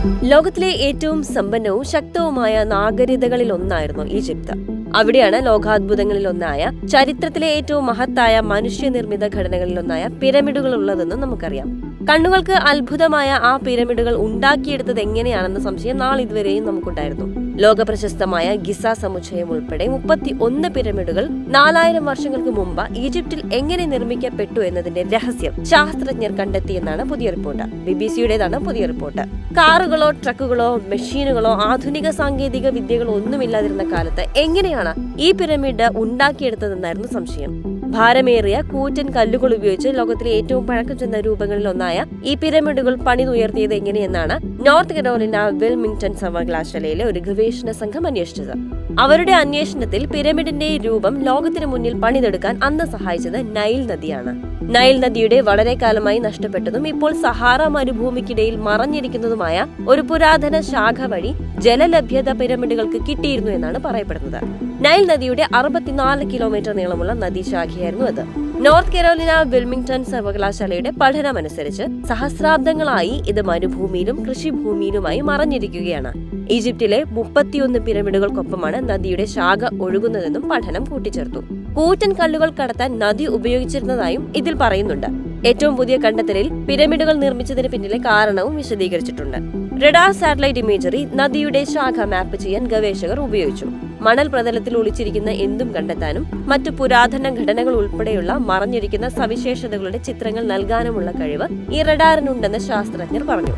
ലോകത്തിലെ ഏറ്റവും സമ്പന്നവും ശക്തവുമായ നാഗരികതകളിൽ ഒന്നായിരുന്നു ഈജിപ്ത്. അവിടെയാണ് ലോകാത്ഭുതങ്ങളിൽ ഒന്നായ, ചരിത്രത്തിലെ ഏറ്റവും മഹത്തായ മനുഷ്യനിർമ്മിത ഘടനകളിലൊന്നായ പിരമിഡുകൾ ഉള്ളതെന്ന് നമുക്കറിയാം. കണ്ണുകൾക്ക് അത്ഭുതമായ ആ പിരമിഡുകൾ ഉണ്ടാക്കിയെടുത്തത് എങ്ങനെയാണെന്ന സംശയം നാളിതുവരെയും നമുക്കുണ്ടായിരുന്നു. ലോകപ്രശസ്തമായ ഗിസ സമുച്ചയം ഉൾപ്പെടെ 31 പിരമിഡുകൾ 4000 വർഷങ്ങൾക്ക് മുമ്പ് ഈജിപ്തിൽ എങ്ങനെ നിർമ്മിക്കപ്പെട്ടു എന്നതിന്റെ രഹസ്യം ശാസ്ത്രജ്ഞർ കണ്ടെത്തിയെന്നാണ് പുതിയ റിപ്പോർട്ട്. BBC-യുടേതാണ് പുതിയ റിപ്പോർട്ട്. കാറുകളോ ട്രക്കുകളോ മെഷീനുകളോ ആധുനിക സാങ്കേതിക വിദ്യകളോ ഒന്നുമില്ലാതിരുന്ന കാലത്ത് എങ്ങനെയാണ് ഈ പിരമിഡ് ഉണ്ടാക്കിയെടുത്തതെന്നായിരുന്നു സംശയം. ഭാരമേറിയ കൂറ്റൻ കല്ലുകൾ ഉപയോഗിച്ച് ലോകത്തിലെ ഏറ്റവും പഴക്കം ചെന്ന രൂപങ്ങളിൽ ഒന്നായ ഈ പിരമിഡുകൾ പണിതുയർത്തിയത് എങ്ങനെയെന്നാണ് നോർത്ത് കരോലിന വിൽമിംഗ്ടൺ സർവകലാശാലയിലെ ഒരു ഗവേഷണ സംഘം അന്വേഷിച്ചത്. അവരുടെ അന്വേഷണത്തിൽ പിരമിഡിന്റെ രൂപം ലോകത്തിന് മുന്നിൽ പണിതെടുക്കാൻ അന്ന് സഹായിച്ചത് നൈൽ നദിയാണ്. നൈൽ നദിയുടെ വളരെ കാലമായി നഷ്ടപ്പെട്ടതും ഇപ്പോൾ സഹാറ മരുഭൂമിക്കിടയിൽ മറഞ്ഞിരിക്കുന്നതുമായ ഒരു പുരാതന ശാഖ വഴി ജലലഭ്യത പിരമിഡുകൾക്ക് കിട്ടിയിരുന്നു എന്നാണ് പറയപ്പെടുന്നത്. നൈൽ നദിയുടെ 64 കിലോമീറ്റർ നീളമുള്ള നദീശാഖയായിരുന്നു അത്. നോർത്ത് കരോലിന വിൽമിംഗ്ടൺ സർവകലാശാലയുടെ പഠനമനുസരിച്ച് സഹസ്രാബ്ദങ്ങളായി ഇത് മരുഭൂമിയിലും കൃഷിഭൂമിയിലുമായി മറഞ്ഞിരിക്കുകയാണ്. ഈജിപ്തിലെ 31 പിരമിഡുകൾക്കൊപ്പമാണ് നദിയുടെ ശാഖ ഒഴുകുന്നതെന്നും പഠനം കൂട്ടിച്ചേർത്തു. കൂറ്റൻ കല്ലുകൾ കടത്താൻ നദി ഉപയോഗിച്ചിരുന്നതായും ഇതിൽ പറയുന്നുണ്ട്. ഏറ്റവും പുതിയ കണ്ടെത്തലിൽ പിരമിഡുകൾ നിർമ്മിച്ചതിന് പിന്നിലെ കാരണവും വിശദീകരിച്ചിട്ടുണ്ട്. റഡാർ സാറ്റലൈറ്റ് ഇമേജറി നദിയുടെ ശാഖ മാപ്പ് ചെയ്യാൻ ഗവേഷകർ ഉപയോഗിച്ചു. മണൽ പ്രതലത്തിൽ ഒളിച്ചിരിക്കുന്ന എന്തും കണ്ടെത്താനും മറ്റു പുരാതന ഘടനകൾ ഉൾപ്പെടെയുള്ള മറഞ്ഞിരിക്കുന്ന സവിശേഷതകളുടെ ചിത്രങ്ങൾ നൽകാനുമുള്ള കഴിവ് ഈ റഡാറിനുണ്ടെന്ന് ശാസ്ത്രജ്ഞർ പറഞ്ഞു.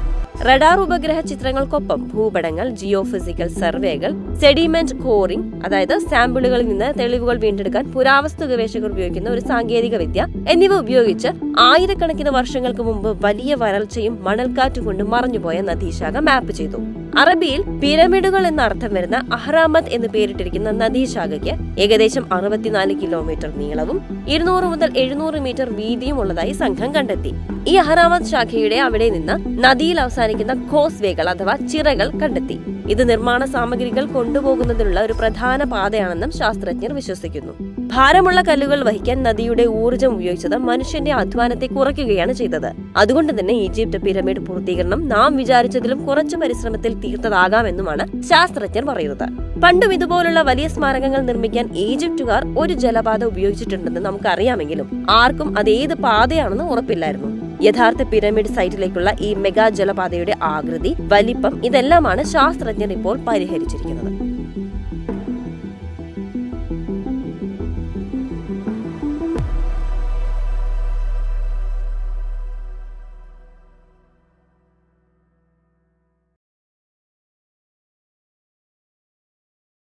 റഡാർ ഉപഗ്രഹ ചിത്രങ്ങൾക്കൊപ്പം ഭൂപടങ്ങൾ, ജിയോഫിസിക്കൽ സർവേകൾ, സെഡിമെന്റ് കോറിംഗ്, അതായത് സാമ്പിളുകളിൽ നിന്ന് തെളിവുകൾ വീണ്ടെടുക്കാൻ പുരാവസ്തു ഗവേഷകർ ഉപയോഗിക്കുന്ന ഒരു സാങ്കേതിക വിദ്യ എന്നിവ ഉപയോഗിച്ച് ആയിരക്കണക്കിന് വർഷങ്ങൾക്ക് മുമ്പ് വലിയ വരൾച്ചയും മണൽക്കാറ്റും കൊണ്ട് മറഞ്ഞുപോയ നദീശാഖ മാപ്പ് ചെയ്തു. അറബിയിൽ പിരമിഡുകൾ എന്ന അർത്ഥം വരുന്ന അഹ്റാമത്ത് എന്ന് പേരിട്ടിരിക്കുന്ന നദീശാഖയ്ക്ക് ഏകദേശം 64 കിലോമീറ്റർ നീളവും 200 മുതൽ 700 മീറ്റർ വീതിയും ഉള്ളതായി സംഘം കണ്ടെത്തി. ഈ അഹ്റാമത്ത് ശാഖയുടെ അവിടെ നിന്ന് നദിയിൽ അവസാനിക്കുന്ന കോസ്വേകൾ അഥവാ ചിറകൾ കണ്ടെത്തി. ഇത് നിർമ്മാണ സാമഗ്രികൾ കൊണ്ടുപോകുന്നതിനുള്ള ഒരു പ്രധാന പാതയാണെന്നും ശാസ്ത്രജ്ഞർ വിശ്വസിക്കുന്നു. ഭാരമുള്ള കല്ലുകൾ വഹിക്കാൻ നദിയുടെ ഊർജ്ജം ഉപയോഗിച്ചത് മനുഷ്യന്റെ അധ്വാനത്തെ കുറയ്ക്കുകയാണ് ചെയ്തത്. അതുകൊണ്ട് തന്നെ ഈജിപ്ത് പിരമിഡ് പൂർത്തീകരണം നാം വിചാരിച്ചതിലും കുറച്ച് പരിശ്രമത്തിൽ തീർത്തതാകാമെന്നുമാണ് ശാസ്ത്രജ്ഞർ പറയുന്നത്. പണ്ടും ഇതുപോലുള്ള വലിയ സ്മാരകങ്ങൾ നിർമ്മിക്കാൻ ഈജിപ്തുകാർ ഒരു ജലപാത ഉപയോഗിച്ചിട്ടുണ്ടെന്ന് നമുക്കറിയാമെങ്കിലും ആർക്കും അത് ഏത് പാതയാണെന്ന് ഉറപ്പില്ലായിരുന്നു. യഥാർത്ഥ പിരമിഡ് സൈറ്റിലേക്കുള്ള ഈ മെഗാ ജലപാതയുടെ ആകൃതി, വലിപ്പം ഇതെല്ലാമാണ് ശാസ്ത്രജ്ഞർ ഇപ്പോൾ പരിഹരിച്ചിരിക്കുന്നത്.